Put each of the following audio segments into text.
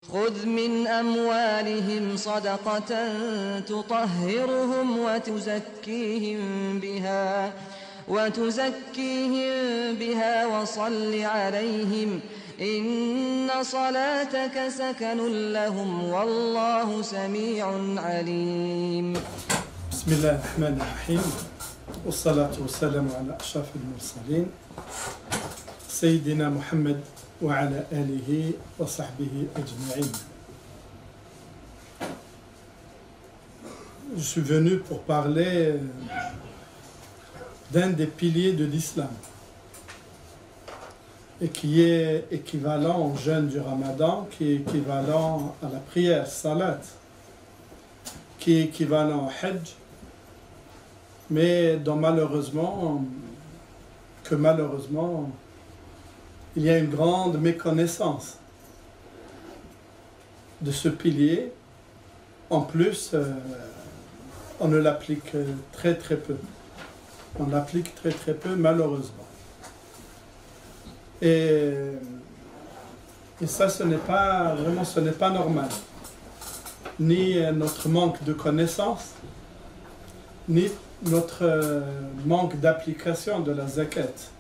خذ من أموالهم صدقة تطهرهم وتزكيهم بها وصل عليهم إن صلاتك سكن لهم والله سميع عليم. بسم الله الرحمن الرحيم والصلاة والسلام على أشرف المرسلين سيدنا محمد وعلى آله وصحبه أجمعين. Je suis venu pour parler d'un des piliers de l'islam et qui est équivalent au jeûne du Ramadan, qui est équivalent à la prière, salat, qui est équivalent au hajj, mais dont malheureusement, il y a une grande méconnaissance de ce pilier. En plus, on ne l'applique très peu. On l'applique très peu, malheureusement. Et ça, ce n'est pas normal. Ni notre manque de connaissances, ni notre manque d'application de la zakat.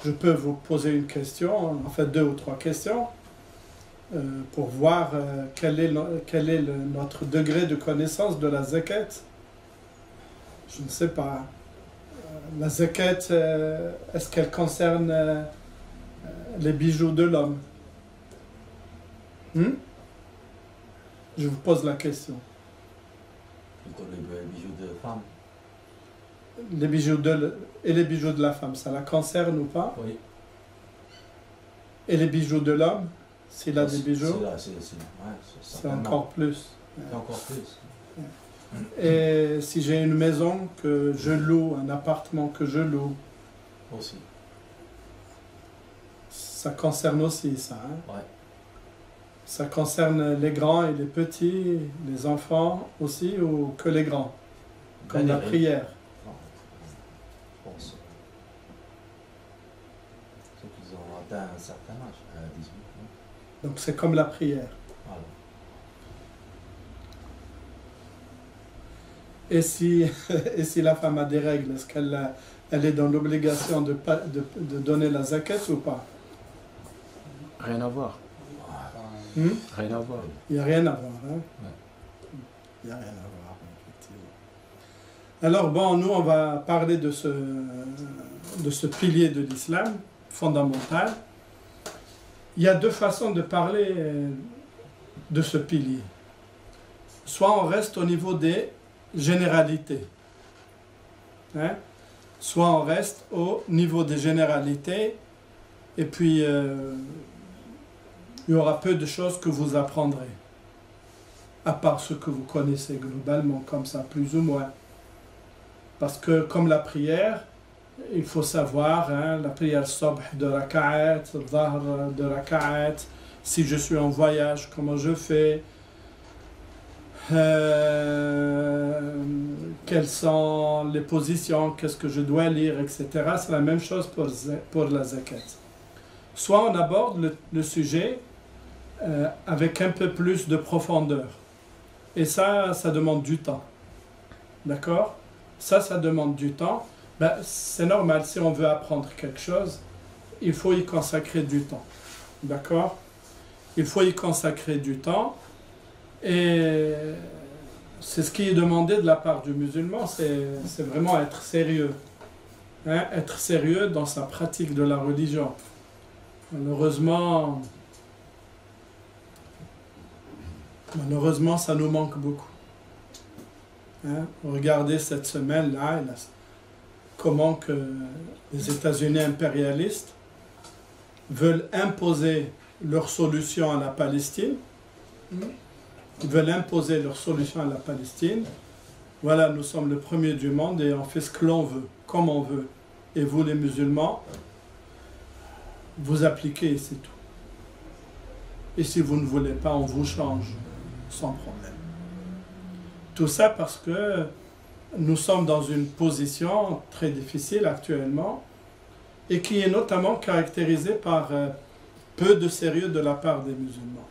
Je peux vous poser une question, en fait 2 ou 3 questions, pour voir quel est notre degré de connaissance de la zakat. Je ne sais pas. La zakat, est-ce qu'elle concerne les bijoux de l'homme? Je vous pose la question. Les bijoux de femme. Les bijoux de la femme, ça la concerne ou pas? Oui. Et les bijoux de l'homme, s'il a des bijoux, c'est encore plus. C'est encore plus. Et si j'ai une maison que je loue, un appartement que je loue, Aussi. ça concerne aussi ça. Ouais. Ça concerne les grands et les petits, les enfants aussi, ou que les grands, comme la prière. Je pense. Ceux qui ont atteint un certain âge, à 18 ans. Donc c'est comme la prière. Voilà. Et si la femme a des règles, est-ce qu'elle est dans l'obligation de donner la zakat ou pas? Rien à voir. Rien à voir. Il n'y a rien à voir. Hein? Ouais. Il n'y a rien à voir, effectivement. Alors bon, nous on va parler de ce pilier de l'islam, fondamental. Il y a 2 façons de parler de ce pilier. Soit on reste au niveau des généralités. Hein? Soit on reste au niveau des généralités et puis il y aura peu de choses que vous apprendrez, à part ce que vous connaissez globalement, comme ça, plus ou moins. Parce que comme la prière, il faut savoir, hein, la prière subh de raka'at, dhahr de raka'at, si je suis en voyage, comment je fais, quelles sont les positions, qu'est-ce que je dois lire, etc. C'est la même chose pour la zakat. Soit on aborde le sujet avec un peu plus de profondeur. Et ça demande du temps. D'accord? Ça demande du temps. Ben, c'est normal, si on veut apprendre quelque chose, il faut y consacrer du temps. D'accord? Il faut y consacrer du temps. Et c'est ce qui est demandé de la part du musulman, c'est vraiment être sérieux. Hein? Être sérieux dans sa pratique de la religion. Malheureusement, ça nous manque beaucoup. Hein? Regardez cette semaine-là, comment que les États-Unis impérialistes veulent imposer leur solution à la Palestine. Ils veulent imposer leur solution à la Palestine. Voilà, nous sommes le premier du monde et on fait ce que l'on veut, comme on veut. Et vous, les musulmans, vous appliquez et c'est tout. Et si vous ne voulez pas, on vous change, sans problème. Tout ça parce que nous sommes dans une position très difficile actuellement et qui est notamment caractérisée par peu de sérieux de la part des musulmans.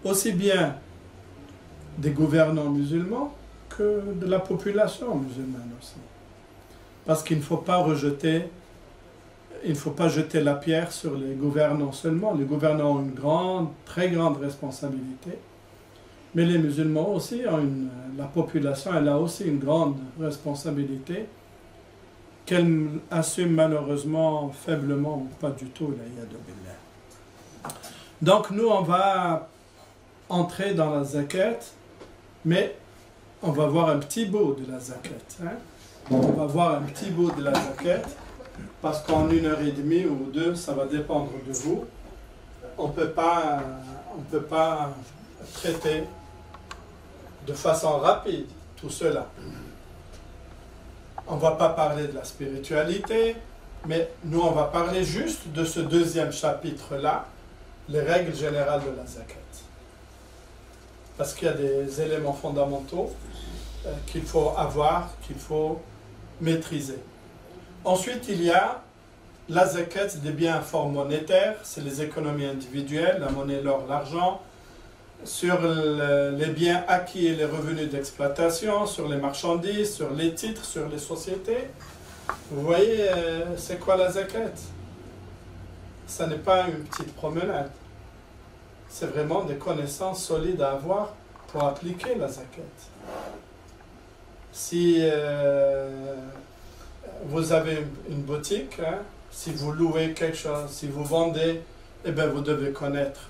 Aussi bien des gouvernants musulmans que de la population musulmane aussi. Parce qu'il ne faut pas jeter la pierre sur les gouvernants seulement. Les gouvernants ont une très grande responsabilité. Mais les musulmans aussi la population, elle a aussi une grande responsabilité qu'elle assume malheureusement faiblement ou pas du tout. Donc nous, on va entrer dans la zakat, mais on va voir un petit bout de la zakat. On va voir un petit bout de la zakat, parce qu'en 1h30 ou 2, ça va dépendre de vous. On ne peut pas traiter de façon rapide tout cela. On ne va pas parler de la spiritualité, mais nous on va parler juste de ce deuxième chapitre-là, les règles générales de la zakat. Parce qu'il y a des éléments fondamentaux qu'il faut avoir, qu'il faut maîtriser. Ensuite, il y a la zakat des biens forts monétaires, c'est les économies individuelles, la monnaie, l'or, l'argent, sur les biens acquis et les revenus d'exploitation, sur les marchandises, sur les titres, sur les sociétés. Vous voyez, c'est quoi la zakat? Ça n'est pas une petite promenade. C'est vraiment des connaissances solides à avoir pour appliquer la zakat. Si vous avez une boutique, si vous louez quelque chose, si vous vendez, eh bien vous devez connaître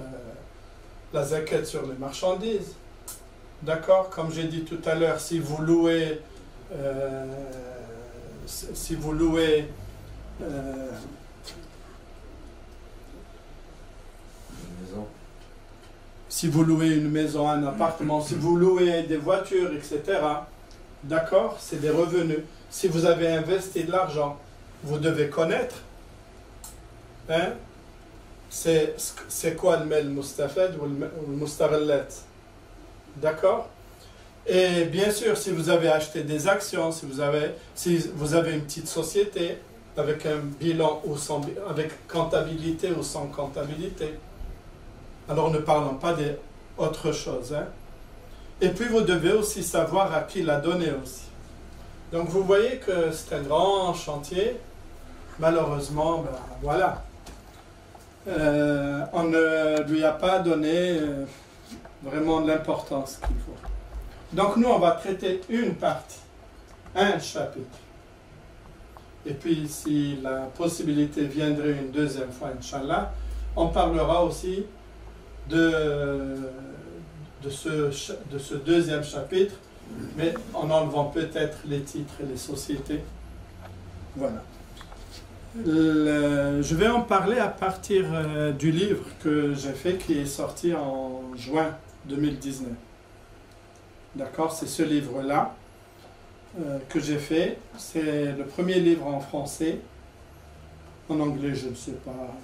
la zakat sur les marchandises. D'accord? Comme j'ai dit tout à l'heure, si vous louez une maison, un appartement, si vous louez des voitures, etc., d'accord, c'est des revenus. Si vous avez investi de l'argent, vous devez connaître, c'est quoi le mel mustafed ou le mustarallet. D'accord? Et bien sûr, si vous avez acheté des actions, si vous avez une petite société avec un bilan ou sans, avec comptabilité ou sans comptabilité, alors ne parlons pas d'autre chose. Et puis vous devez aussi savoir à qui la donner aussi. Donc vous voyez que c'est un grand chantier. Malheureusement, ben, voilà. On ne lui a pas donné vraiment l'importance qu'il faut. Donc nous, on va traiter une partie, un chapitre. Et puis si la possibilité viendrait une deuxième fois, Inch'Allah, on parlera aussi de ce deuxième chapitre, mais en enlevant peut-être les titres et les sociétés. Voilà. Je vais en parler à partir du livre que j'ai fait, qui est sorti en juin 2019. D'accord? C'est ce livre-là que j'ai fait. C'est le premier livre en français. En anglais, je ne sais pas.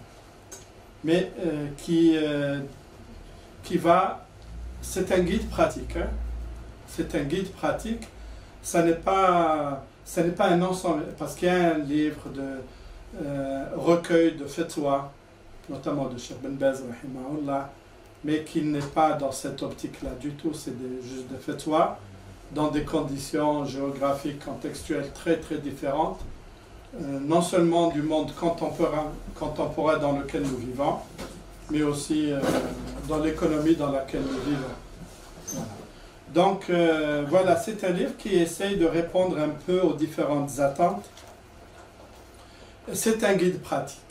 Mais qui va... C'est un guide pratique. C'est un guide pratique. Ça n'est pas un ensemble, parce qu'il y a un livre de recueil de fatwa, notamment de Cheikh Ben Baz, rahimahullah, mais qui n'est pas dans cette optique-là du tout. C'est juste des fatwas dans des conditions géographiques, contextuelles très très différentes, non seulement du monde contemporain dans lequel nous vivons, mais aussi dans l'économie dans laquelle nous vivons. Voilà. Donc voilà, c'est un livre qui essaye de répondre un peu aux différentes attentes. C'est un guide pratique.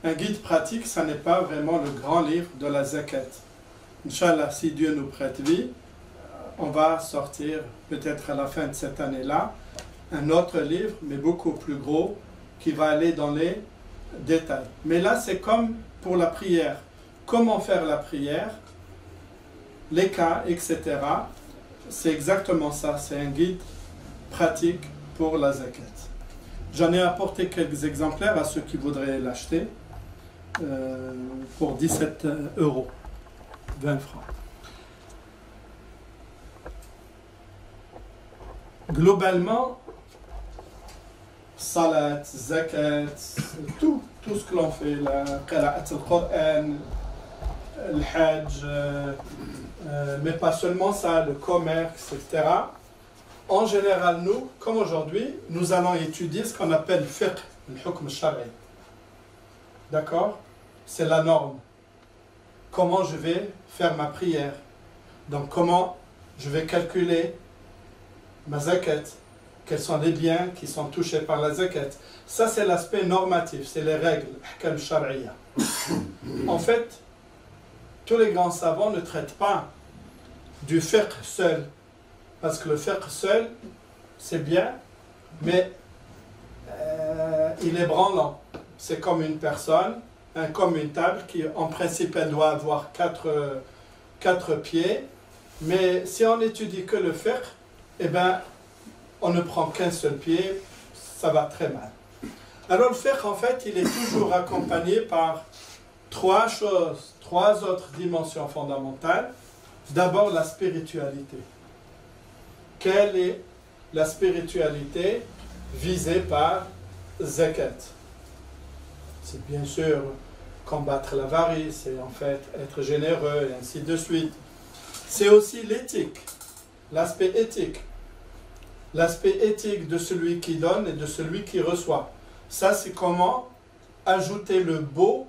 Un guide pratique, ça n'est pas vraiment le grand livre de la zakat. Inch'Allah, si Dieu nous prête vie, on va sortir peut-être à la fin de cette année-là un autre livre, mais beaucoup plus gros, qui va aller dans les détails. Mais là, c'est comme pour la prière. Comment faire la prière, les cas, etc. C'est exactement ça. C'est un guide pratique pour la zakat. J'en ai apporté quelques exemplaires à ceux qui voudraient l'acheter pour 17 €, 20 francs. Globalement, salat, zakat, tout tout ce que l'on fait, la qira'at al-Qur'an, le hajj, mais pas seulement ça, le commerce, etc. En général, nous, comme aujourd'hui, nous allons étudier ce qu'on appelle le fiqh, le hukm al-shar'i. D'accord? C'est la norme. Comment je vais faire ma prière? Donc, comment je vais calculer ma zakat? Quels sont les biens qui sont touchés par la zakat? Ça, c'est l'aspect normatif, c'est les règles, l'ahkam shar'iyya. En fait, tous les grands savants ne traitent pas du fiqh seul, parce que le fiqh seul, c'est bien, mais il est branlant. C'est comme une personne, comme une table qui, en principe, elle doit avoir quatre pieds, mais si on étudie que le fiqh, eh ben, on ne prend qu'un seul pied, ça va très mal. Alors le fiqh, en fait, il est toujours accompagné par trois choses, trois autres dimensions fondamentales. D'abord, la spiritualité. Quelle est la spiritualité visée par zakat? C'est bien sûr combattre l'avarice, c'est en fait être généreux et ainsi de suite. C'est aussi l'éthique, l'aspect éthique. L'aspect éthique de celui qui donne et de celui qui reçoit. Ça, c'est comment ajouter le beau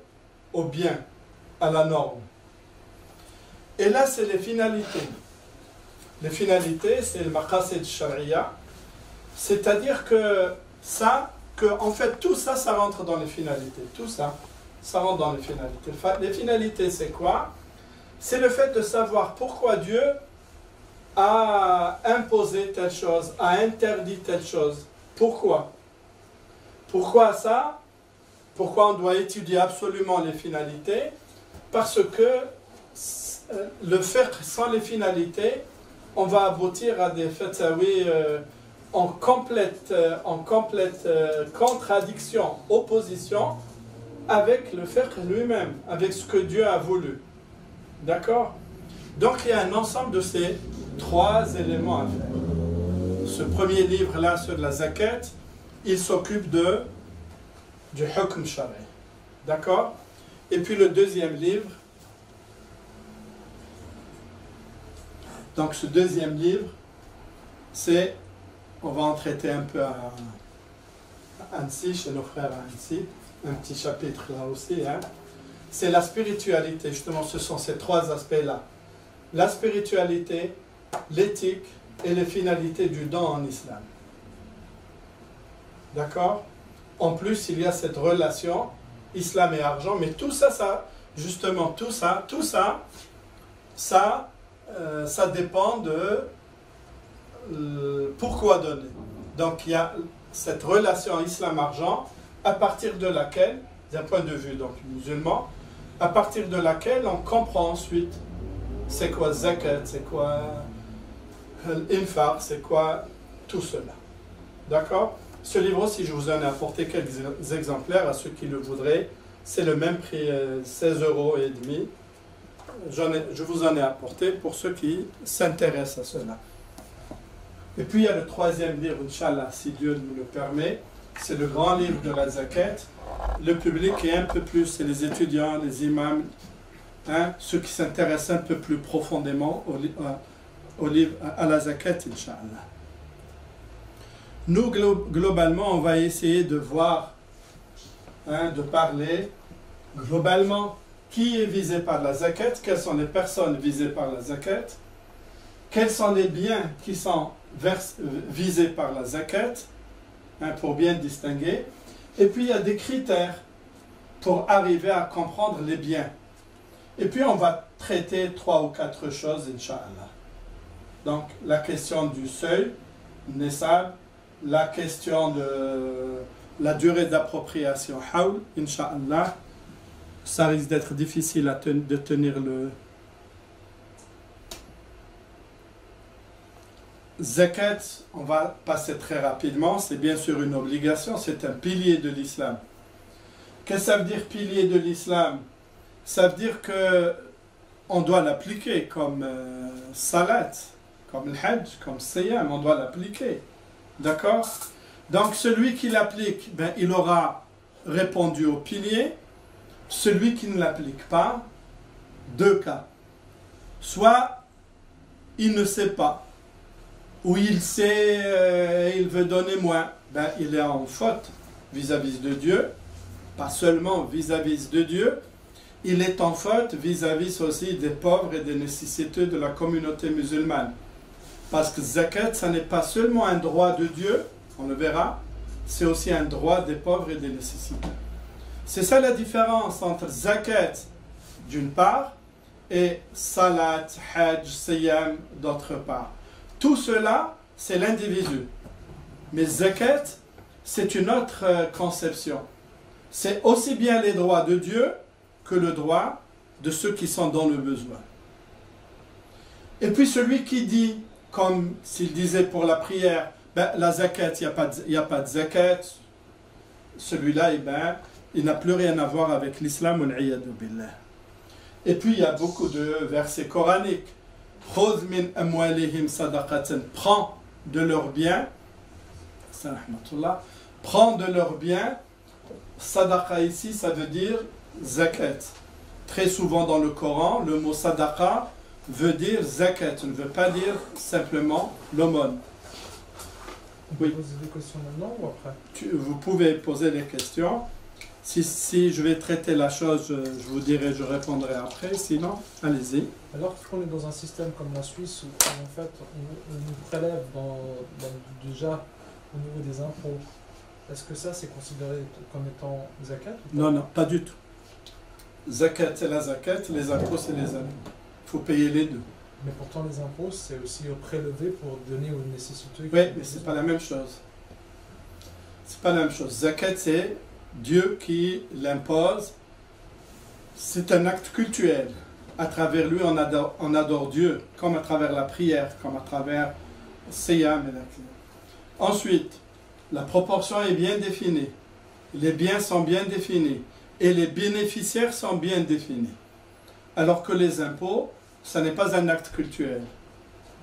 au bien, à la norme. Et là, c'est les finalités. Les finalités, c'est le maqasid shari'a. C'est-à-dire que ça, en fait, tout ça, ça rentre dans les finalités. Tout ça, ça rentre dans les finalités. Les finalités, c'est quoi? C'est le fait de savoir pourquoi Dieu a imposé telle chose, a interdit telle chose. Pourquoi? Pourquoi ça? Pourquoi on doit étudier absolument les finalités? Parce que le fiqh sans les finalités, on va aboutir à des fatawi en complète contradiction, opposition avec le fiqh lui-même, avec ce que Dieu a voulu. D'accord? Donc il y a un ensemble de ces trois éléments à faire. Ce premier livre-là sur la zakat, il s'occupe du hukm shari. D'accord? Et puis le deuxième livre, donc ce deuxième livre, c'est, on va en traiter un peu à Annecy, chez nos frères à Annecy, un petit chapitre là aussi, hein. C'est la spiritualité, justement, ce sont ces trois aspects-là. La spiritualité, l'éthique et les finalités du don en islam. D'accord? En plus, il y a cette relation islam et argent, mais tout ça, justement, tout ça dépend de pourquoi donner. Donc, il y a cette relation islam-argent à partir de laquelle, d'un point de vue donc musulman, à partir de laquelle on comprend ensuite c'est quoi zakat, c'est quoi l'infaq, c'est quoi tout cela. D'accord? Ce livre aussi, je vous en ai apporté quelques exemplaires à ceux qui le voudraient. C'est le même prix, 16,50 €. Je vous en ai apporté pour ceux qui s'intéressent à cela. Et puis il y a le troisième livre, Inch'Allah, si Dieu nous le permet. C'est le grand livre de la zakat. Le public est un peu plus, c'est les étudiants, les imams, hein, ceux qui s'intéressent un peu plus profondément au livre, à la zakat, Inch'Allah. Nous, globalement, on va essayer de voir, hein, de parler globalement qui est visé par la zakat, quelles sont les personnes visées par la zakat, quels sont les biens qui sont visés par la zakat, hein, pour bien distinguer. Et puis il y a des critères pour arriver à comprendre les biens. Et puis on va traiter 3 ou 4 choses, Inch'Allah. Donc la question du seuil, Nessab, la question de la durée d'appropriation, Hawl, Inch'Allah. Ça risque d'être difficile de tenir le zakat. On va passer très rapidement. C'est bien sûr une obligation, c'est un pilier de l'islam. Qu'est-ce que ça veut dire pilier de l'islam? Ça veut dire que on doit l'appliquer comme salat, comme le hajj, comme siyam, on doit l'appliquer. D'accord? Donc celui qui l'applique, ben, il aura répondu au pilier, celui qui ne l'applique pas, 2 cas. Soit il ne sait pas, ou il sait, il veut donner moins, ben, il est en faute vis-à-vis de Dieu, pas seulement vis-à-vis de Dieu, il est en faute vis-à-vis aussi des pauvres et des nécessiteux de la communauté musulmane. Parce que zakat, ça n'est pas seulement un droit de Dieu, on le verra, c'est aussi un droit des pauvres et des nécessiteux. C'est ça la différence entre zakat d'une part et salat, hajj, siyam d'autre part. Tout cela, c'est l'individu. Mais zakat, c'est une autre conception. C'est aussi bien les droits de Dieu que le droit de ceux qui sont dans le besoin. Et puis celui qui dit, comme s'il disait pour la prière, ben, la zakat, il n'y a pas de zakat, celui-là, eh ben, il n'a plus rien à voir avec l'islam. Et puis il y a beaucoup de versets coraniques. Khudh min amwalihim sadaqatan, prends de leurs biens, prends de leurs biens. Sadaqa ici, ça veut dire zakat. Très souvent dans le Coran, le mot sadaqa veut dire zakat, ne veut pas dire simplement l'aumône. Oui. Vous posez des questions maintenant ou après? Vous pouvez poser des questions. Si je vais traiter la chose, je vous dirai, je répondrai après. Sinon, allez-y. Alors qu'on est dans un système comme la Suisse où en fait on nous prélève déjà au niveau des impôts, est-ce que ça c'est considéré comme étant zakat ou pas? Non, non, pas du tout. Zakat c'est la zakat, les impôts c'est les impôts. Il faut payer les deux. Mais pourtant les impôts c'est aussi prélevé pour donner aux nécessiteux. Oui, mais c'est pas la même chose. C'est pas la même chose. Zakat c'est Dieu qui l'impose. C'est un acte cultuel. À travers lui on adore Dieu, comme à travers la prière, comme à travers Siyam et la prière. Ensuite, la proportion est bien définie. Les biens sont bien définis. Et les bénéficiaires sont bien définis. Alors que les impôts, ça n'est pas un acte cultuel.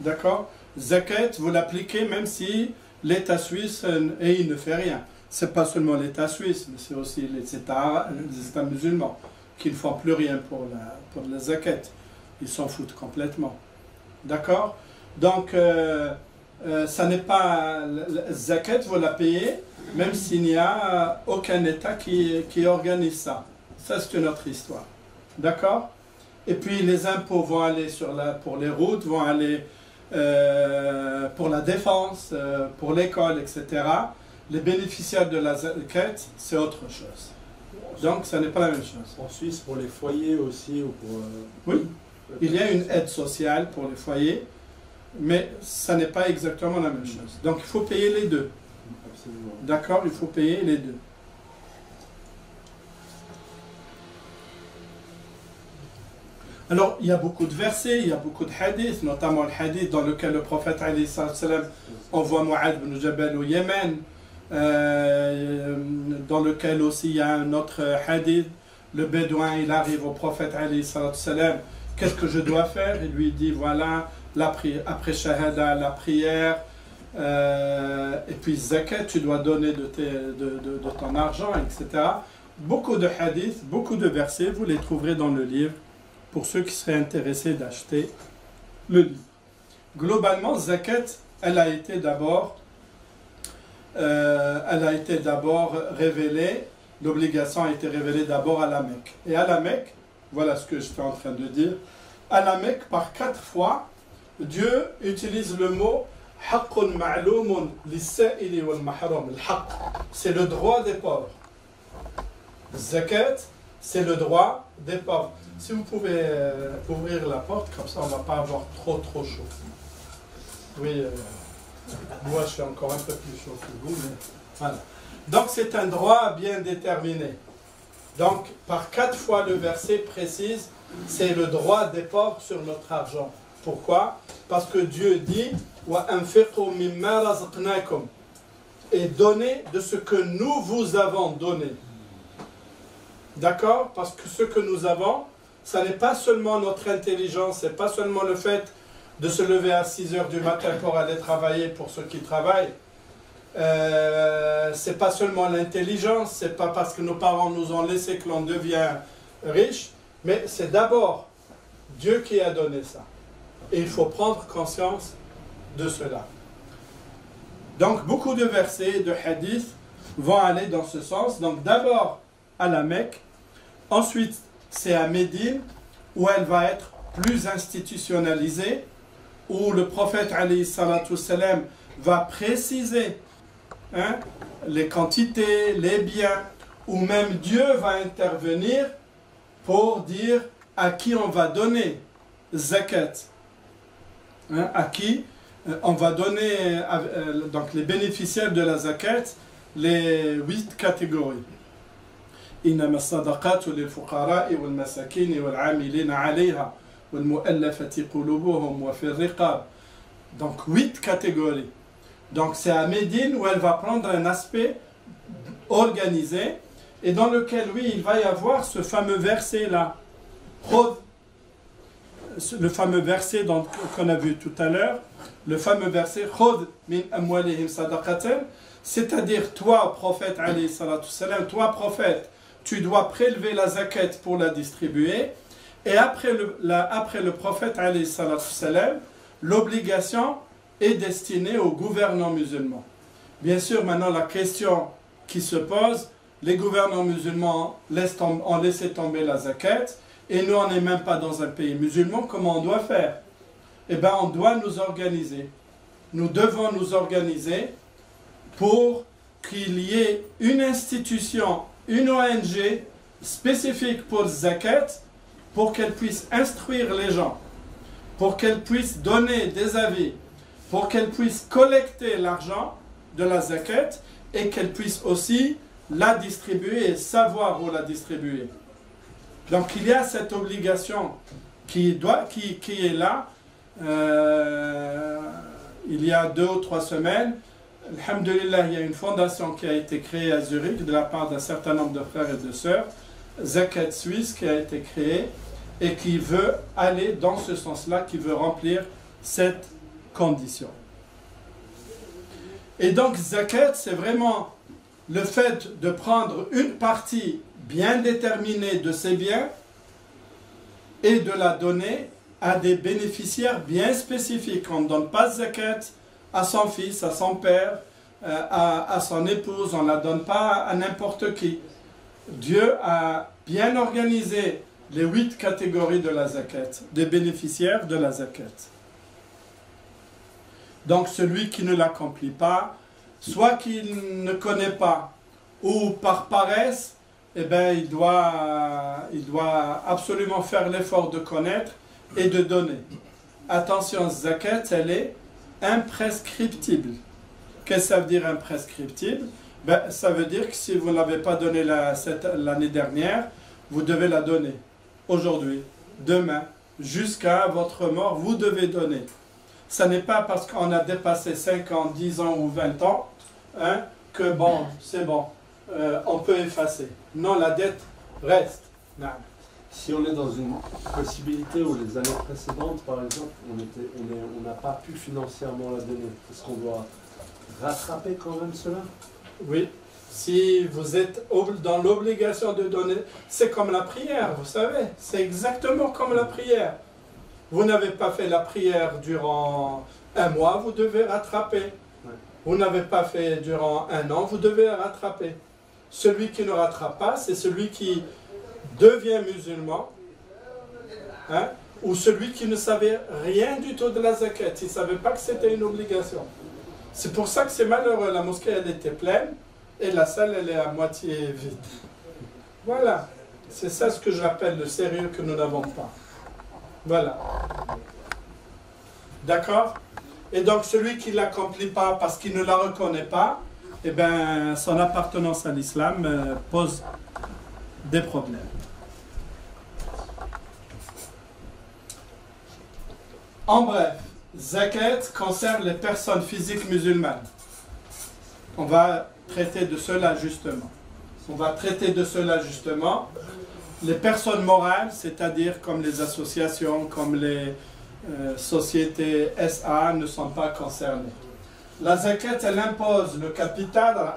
D'accord? Zakat, vous l'appliquez même si l'État suisse, et il ne fait rien. Ce n'est pas seulement l'État suisse, mais c'est aussi les États musulmans qui ne font plus rien pour la zakat. Ils s'en foutent complètement. D'accord? Donc, ça n'est pas zakat, vous la payez, même s'il n'y a aucun État qui organise ça. Ça, c'est une autre histoire. D'accord? Et puis, les impôts vont aller pour les routes, vont aller pour la défense, pour l'école, etc. Les bénéficiaires de la zakat, c'est autre chose. Donc, ça n'est pas la même chose. En Suisse, pour les foyers aussi ou pour... Oui, il y a une aide sociale pour les foyers, mais ça n'est pas exactement la même chose. Donc, il faut payer les deux. Absolument. D'accord, il faut payer les deux. Alors, il y a beaucoup de versets, il y a beaucoup de hadiths, notamment le hadith dans lequel le prophète alayhi salam envoie Mu'adh ibn Jabal au Yémen, dans lequel aussi il y a un autre hadith, le bédouin il arrive au prophète alayhi salam, qu'est-ce que je dois faire? Il lui dit voilà, après shahada, la prière, et puis zakat, tu dois donner de ton argent, etc. Beaucoup de hadiths, beaucoup de versets, vous les trouverez dans le livre pour ceux qui seraient intéressés d'acheter le livre. Globalement, zakat, elle a été d'abord révélée, l'obligation a été révélée d'abord à la Mecque. Et à la Mecque, voilà ce que j'étais en train de dire, à la Mecque, par 4 fois, Dieu utilise le mot haqqun ma'loumun lis-sa'ili wal mahram. C'est le droit des pauvres. Zakat, c'est le droit des pauvres. Si vous pouvez ouvrir la porte, comme ça on ne va pas avoir trop chaud. Oui, moi je suis encore un peu plus chaud que vous, mais voilà. Donc c'est un droit bien déterminé. Donc par 4 fois le verset précise, c'est le droit des pauvres sur notre argent. Pourquoi? Parce que Dieu dit wa anfiqu mimma razaqnakum, et donnez de ce que nous vous avons donné. D'accord? Parce que ce que nous avons, ça n'est pas seulement notre intelligence, c'est pas seulement le fait de se lever à 6 heures du matin pour aller travailler pour ceux qui travaillent. c'est pas seulement l'intelligence, c'est pas parce que nos parents nous ont laissé que l'on devient riche, mais c'est d'abord Dieu qui a donné ça. Et il faut prendre conscience de cela. Donc beaucoup de versets, de hadiths vont aller dans ce sens. Donc d'abord à la Mecque, ensuite c'est à Médine où elle va être plus institutionnalisée, où le prophète alayhi salatu salam va préciser les quantités, les biens, où même Dieu va intervenir pour dire à qui on va donner zakat, à qui on va donner donc les bénéficiaires de la zakat, les 8 catégories. إنما الصدقات للفقراء والمساكين والعاملين عليها والمؤلفة قلوبهم وفي الرقاب. Donc 8 catégories. Donc c'est à Médine où elle va prendre un aspect organisé et dans lequel, oui, il va y avoir ce fameux verset-là. Le fameux verset qu'on a vu tout à l'heure, le fameux verset Khud min amwalihim sadaqatan, c'est-à-dire toi, prophète, alayhi salatu salam, toi, prophète, tu dois prélever la zakat pour la distribuer. Et après le prophète, alayhi salatu salam, l'obligation est destinée aux gouvernants musulmans. Bien sûr, maintenant la question qui se pose, les gouvernants musulmans ont laissé tomber la zakat, et nous, on n'est même pas dans un pays musulman, comment on doit faire? Eh bien, on doit nous organiser. Nous devons nous organiser pour qu'il y ait une institution, une ONG spécifique pour zakat, pour qu'elle puisse instruire les gens, pour qu'elle puisse donner des avis, pour qu'elle puisse collecter l'argent de la zakat et qu'elle puisse aussi la distribuer et savoir où la distribuer. Donc il y a cette obligation qui est là. Il y a 2 ou 3 semaines, alhamdulillah, il y a une fondation qui a été créée à Zurich de la part d'un certain nombre de frères et de sœurs, Zakat Suisse, qui a été créée et qui veut aller dans ce sens-là, qui veut remplir cette condition. Et donc Zakat, c'est vraiment le fait de prendre une partie bien déterminée de ses biens et de la donner à des bénéficiaires bien spécifiques. On ne donne pas zakat à son fils, à son père, à son épouse, on ne la donne pas à n'importe qui. Dieu a bien organisé les 8 catégories de la zakat, des bénéficiaires de la zakat. Donc celui qui ne l'accomplit pas, soit qu'il ne connaît pas, ou par paresse, eh bien, il doit absolument faire l'effort de connaître et de donner. Attention, zakat, elle est imprescriptible. Qu'est-ce que ça veut dire imprescriptible? Ben, ça veut dire que si vous ne l'avez pas donnée l'année dernière, vous devez la donner aujourd'hui, demain, jusqu'à votre mort, vous devez donner. Ça n'est pas parce qu'on a dépassé 5 ans, 10 ans ou 20 ans que bon, c'est bon, on peut effacer. Non, la dette reste. Non. Si on est dans une possibilité où les années précédentes, par exemple, on n'a pas pu financièrement la donner, est-ce qu'on doit rattraper quand même cela? Oui. Si vous êtes dans l'obligation de donner, c'est comme la prière, vous savez. C'est exactement comme la prière. Vous n'avez pas fait la prière durant 1 mois, vous devez rattraper. Ouais. Vous n'avez pas fait durant 1 an, vous devez rattraper. Celui qui ne rattrape pas, c'est celui qui devient musulman, ou celui qui ne savait rien du tout de la zakat. Il ne savait pas que c'était une obligation. C'est pour ça que c'est malheureux. La mosquée, elle était pleine, et la salle, elle est à moitié vide. Voilà. C'est ça ce que j'appelle le sérieux que nous n'avons pas. Voilà. D'accord? Et donc, celui qui ne l'accomplit pas parce qu'il ne la reconnaît pas, eh bien, son appartenance à l'islam pose des problèmes. En bref, zakat concerne les personnes physiques musulmanes. On va traiter de cela justement. Les personnes morales, c'est-à-dire comme les associations, comme les sociétés SA, ne sont pas concernées. la zakat, elle impose le capital,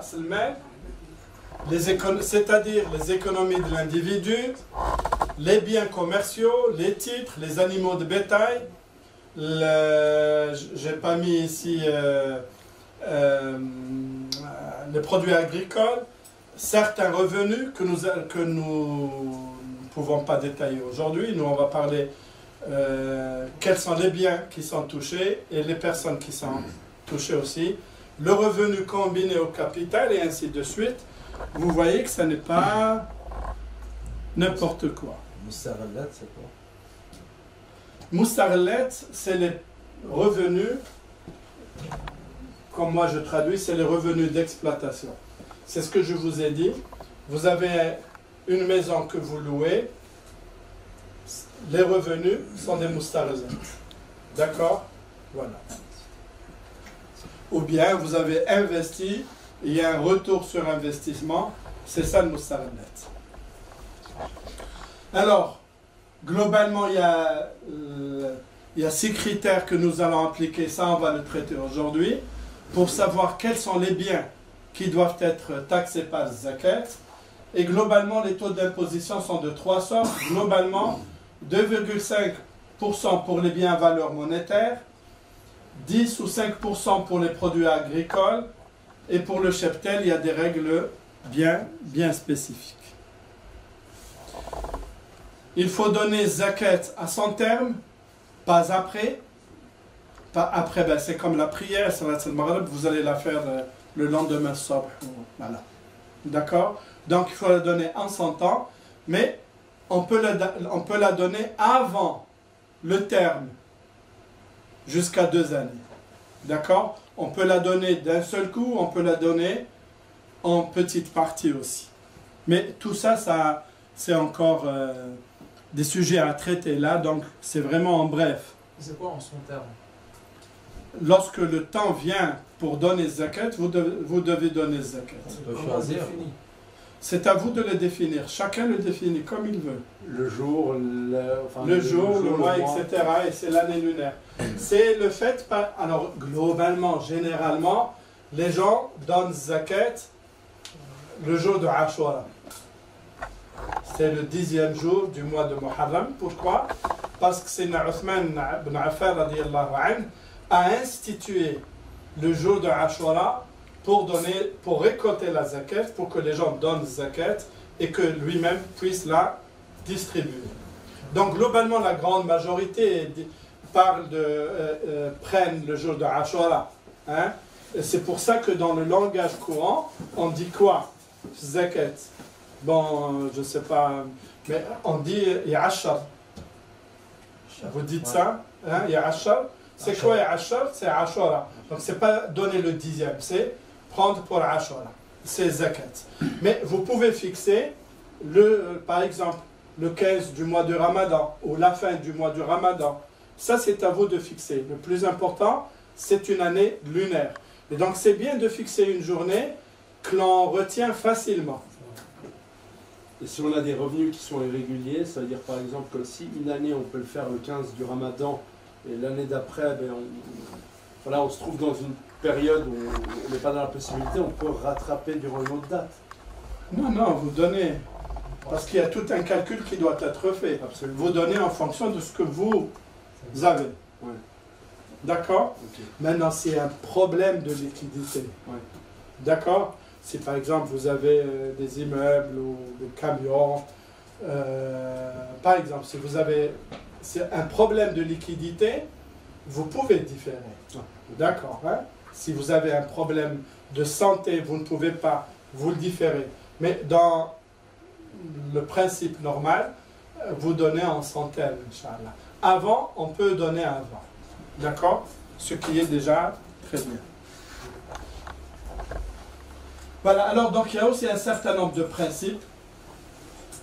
c'est-à-dire les économies de l'individu, les biens commerciaux, les titres, les animaux de bétail. J'ai pas mis ici les produits agricoles, certains revenus que nous ne pouvons pas détailler aujourd'hui. Nous, on va parler quels sont les biens qui sont touchés et les personnes qui sont touchées aussi. Le revenu combiné au capital et ainsi de suite. Vous voyez que ce n'est pas n'importe quoi. Moustarallat, c'est quoi? Moustarallat, c'est les revenus, comme moi je traduis, c'est les revenus d'exploitation. C'est ce que je vous ai dit. Vous avez une maison que vous louez, les revenus sont des moustarallat. D'accord? Voilà. Ou bien vous avez investi, il y a un retour sur investissement, c'est ça le moustarallat. Alors, globalement, il y a 6 critères que nous allons appliquer, ça on va le traiter aujourd'hui, pour savoir quels sont les biens qui doivent être taxés par le zakat. Et globalement, les taux d'imposition sont de 3 sortes. Globalement, 2,5% pour les biens à valeur monétaire, 10 ou 5% pour les produits agricoles, et pour le cheptel, il y a des règles bien spécifiques. Il faut donner zakat à son terme, pas après. Pas après, ben c'est comme la prière, vous allez la faire le lendemain soir. Voilà. D'accord? Donc il faut la donner en son temps, mais on peut la donner avant le terme, jusqu'à 2 années. D'accord? On peut la donner d'un seul coup, on peut la donner en petites parties aussi. Mais tout ça, c'est encore des sujets à traiter là, donc c'est vraiment en bref. C'est quoi en son terme? Lorsque le temps vient pour donner zakat, vous devez donner zakat. On peut Comment choisir. on définit? C'est à vous de le définir. Chacun le définit comme il veut. Le jour, Le jour, le mois, etc. Et c'est l'année lunaire. C'est le fait... Alors, globalement, généralement, les gens donnent zakat le jour de Ashura. C'est le 10e jour du mois de Muharram. Pourquoi? Parce que c'est Uthman ibn Affan radiyallahu anhu a institué le jour de Ashura pour récolter la zakat, pour que les gens donnent zakat et que lui-même puisse la distribuer. Donc globalement, la grande majorité prennent le jour de Ashura. Hein? C'est pour ça que dans le langage courant, on dit quoi? Zakat. Bon, je ne sais pas, mais on dit Ya'ashar. Vous dites ça? Hein? Ya'ashar. C'est quoi Ya'ashar? C'est Ashura. Donc c'est pas donner le 10e, c'est prendre pour Ashura. C'est zakat. Mais vous pouvez fixer, par exemple, le 15 du mois de Ramadan ou la fin du mois du Ramadan. Ça, c'est à vous de fixer. Le plus important, c'est une année lunaire. Et donc, c'est bien de fixer une journée que l'on retient facilement. Et si on a des revenus qui sont irréguliers, ça veut dire par exemple que si une année on peut le faire le 15 du Ramadan et l'année d'après, on se trouve dans une période où on n'est pas dans la possibilité, on peut rattraper durant une autre date. Non, vous donnez. Parce qu'il y a tout un calcul qui doit être fait. Absolument. Vous donnez en fonction de ce que vous avez. Ouais. D'accord? Okay. Maintenant, c'est un problème de liquidité. Ouais. D'accord? Si par exemple vous avez des immeubles ou des camions, par exemple, si vous avez un problème de liquidité, vous pouvez différer. D'accord? Hein? Si vous avez un problème de santé, vous ne pouvez pas, vous le différez. Mais dans le principe normal, vous donnez en centaines, Inch'Allah. Avant, on peut donner avant. D'accord? Ce qui est déjà très bien. Voilà, alors donc il y a aussi un certain nombre de principes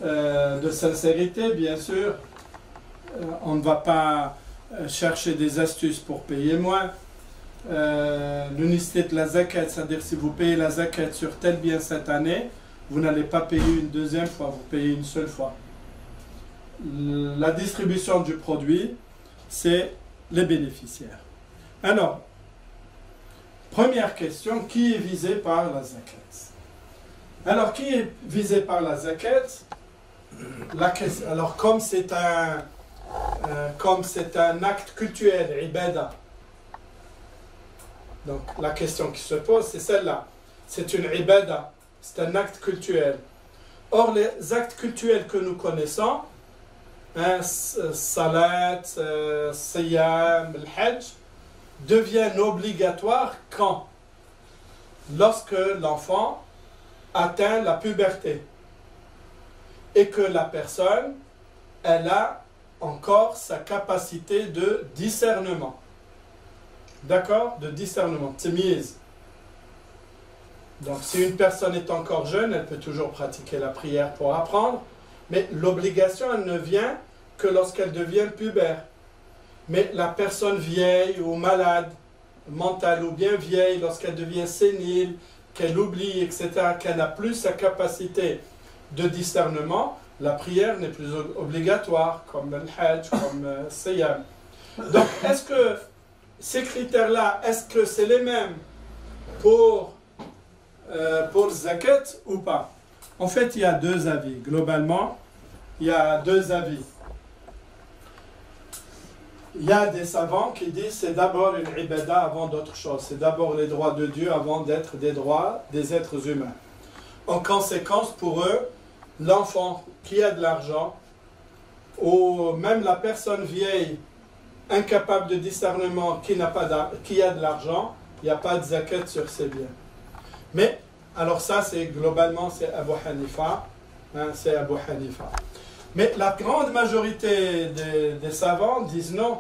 de sincérité, bien sûr. On ne va pas chercher des astuces pour payer moins. L'unicité de la zakat, c'est-à-dire si vous payez la zakat sur tel bien cette année, vous n'allez pas payer une deuxième fois, vous payez une seule fois. La distribution du produit, c'est les bénéficiaires. Alors, Première question, qui est visé par la zakat? Alors, qui est visé par la zakat? Alors, comme c'est un acte cultuel, ibada, donc la question qui se pose, c'est celle-là. C'est une ibada, c'est un acte cultuel. Or, les actes cultuels que nous connaissons, salat, siyam, le hajj, deviennent obligatoires quand? Lorsque l'enfant atteint la puberté et que la personne, elle a encore sa capacité de discernement. D'accord? De discernement, tamiz. Donc si une personne est encore jeune, elle peut toujours pratiquer la prière pour apprendre, mais l'obligation, elle ne vient que lorsqu'elle devient pubère. Mais la personne vieille ou malade, mentale ou bien vieille, lorsqu'elle devient sénile, qu'elle oublie, etc., qu'elle n'a plus sa capacité de discernement, la prière n'est plus obligatoire, comme le hajj, comme siyam. Donc, est-ce que ces critères-là, est-ce que c'est les mêmes pour le zakat ou pas? En fait, il y a deux avis. Globalement, il y a deux avis. Il y a des savants qui disent que c'est d'abord une ibada avant d'autres choses. C'est d'abord les droits de Dieu avant d'être des droits des êtres humains. En conséquence, pour eux, l'enfant qui a de l'argent, ou même la personne vieille, incapable de discernement, qui a de l'argent, il n'y a pas de zakat sur ses biens. Mais, alors ça, c'est globalement, c'est Abu Hanifa. C'est Abu Hanifa. Mais la grande majorité des savants disent non.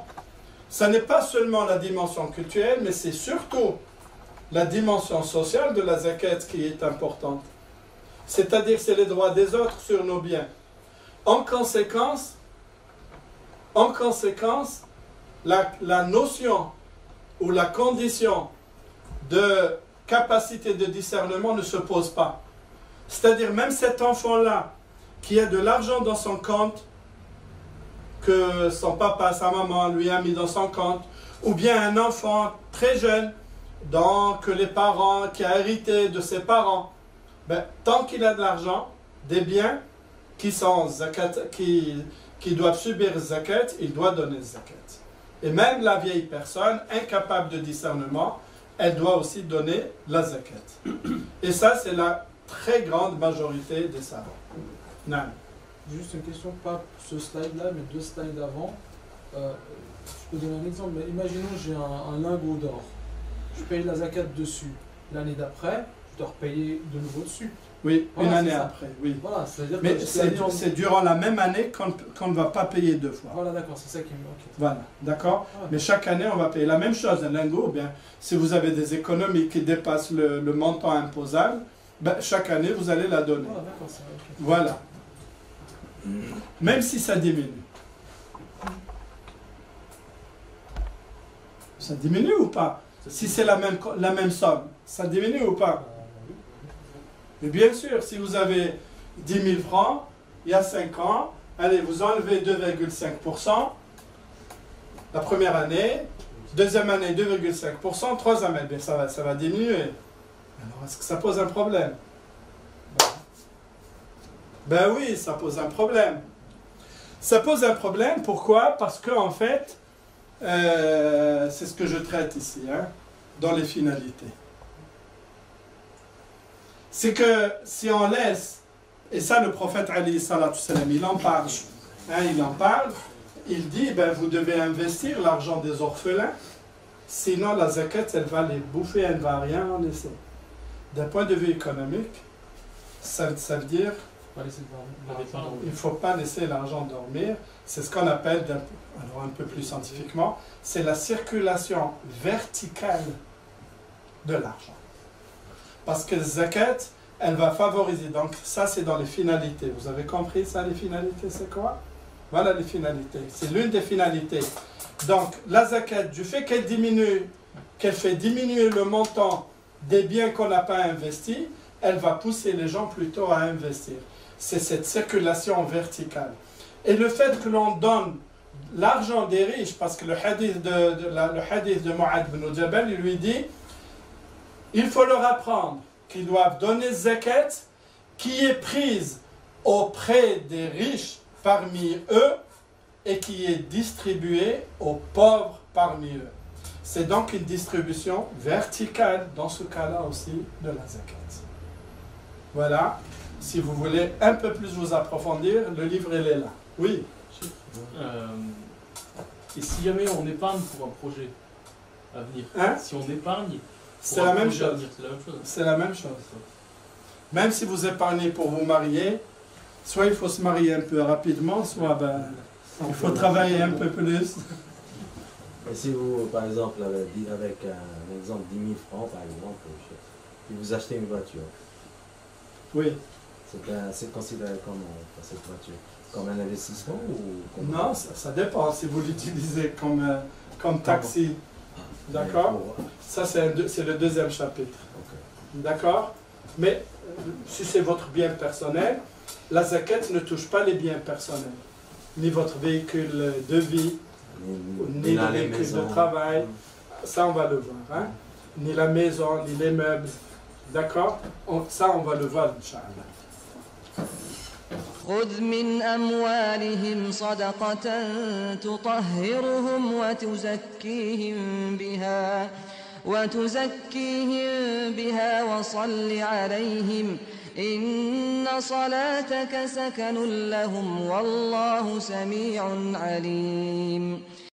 Ça n'est pas seulement la dimension culturelle, mais c'est surtout la dimension sociale de la zakat qui est importante. C'est-à-dire, c'est les droits des autres sur nos biens. En conséquence, la notion ou la condition de capacité de discernement ne se pose pas. C'est-à-dire, même cet enfant-là, qui a de l'argent dans son compte, que son papa, sa maman lui a mis dans son compte, ou bien un enfant très jeune, que les parents, qui a hérité de ses parents, tant qu'il a de l'argent, des biens qui doivent subir zakat, il doit donner zakat. Et même la vieille personne, incapable de discernement, elle doit aussi donner la zakat. Et ça, c'est la très grande majorité des savants. Non. Juste une question, pas ce slide-là, mais deux slides avant. Je peux donner un exemple, mais imaginons que j'ai un lingot d'or. Je paye la zakat dessus. L'année d'après, je dois repayer de nouveau dessus. Oui, voilà, une année après, oui. Voilà, c'est-à-dire mais que c'est durant la même année qu'on ne va pas payer deux fois. Voilà, d'accord, c'est ça qui me manque. Voilà, d'accord. Ouais. Mais chaque année, on va payer la même chose. Un lingot, bien, si vous avez des économies qui dépassent le montant imposable, chaque année, vous allez la donner. Voilà, d'accord, c'est okay. Voilà. Même si ça diminue. Ça diminue ou pas? Si c'est la même somme, ça diminue ou pas? Mais bien sûr, si vous avez 10 000 francs, il y a 5 ans, allez, vous enlevez 2,5%, la première année, deuxième année 2,5%, troisième année, ça va diminuer. Alors, est-ce que ça pose un problème? Ben oui, ça pose un problème. Ça pose un problème, pourquoi? Parce que, en fait, c'est ce que je traite ici, dans les finalités. C'est que si on laisse, et ça le prophète alayhi salatu salam, il en parle, il dit, vous devez investir l'argent des orphelins, sinon la zakat, elle va les bouffer, elle ne va rien en laisser. D'un point de vue économique, ça veut dire il ne faut pas laisser l'argent dormir. C'est ce qu'on appelle, alors un peu plus scientifiquement, c'est la circulation verticale de l'argent. Parce que la zakat, elle va favoriser. Donc ça, c'est dans les finalités. Vous avez compris ça, les finalités, c'est quoi? Voilà les finalités. C'est l'une des finalités. Donc la zakat, du fait qu'elle fait diminuer le montant des biens qu'on n'a pas investis, elle va pousser les gens plutôt à investir. C'est cette circulation verticale. Et le fait que l'on donne l'argent des riches, parce que le hadith de Mu'adh ibn Jabal, il lui dit il faut leur apprendre qu'ils doivent donner zakat qui est prise auprès des riches parmi eux et qui est distribuée aux pauvres parmi eux. C'est donc une distribution verticale dans ce cas-là aussi de la zakat. Voilà, si vous voulez un peu plus vous approfondir, le livre il est là. Oui. Et si jamais on épargne pour un projet à venir, Hein? si on épargne, C'est la même chose. c'est la même chose. C'est la même chose. Même si vous épargnez pour vous marier, soit il faut se marier un peu rapidement, soit il faut travailler un peu plus. Et si vous, par exemple, avec un exemple 10 000 francs, par exemple, et vous achetez une voiture, Oui. c'est considéré comme cette voiture comme un investissement ou comme Non, ça dépend si vous l'utilisez comme taxi. D'accord? Ça, c'est le deuxième chapitre. D'accord? Mais si c'est votre bien personnel, la zakat ne touche pas les biens personnels, ni votre véhicule de vie, ni le véhicule de travail. Ça, on va le voir. Hein? Ni la maison, ni les meubles. D'accord? Ça, on va le voir, Inch'Allah. خذ من أموالهم صدقة تطهرهم وتزكيهم بها وصل عليهم إن صلاتك سكن لهم والله سميع عليم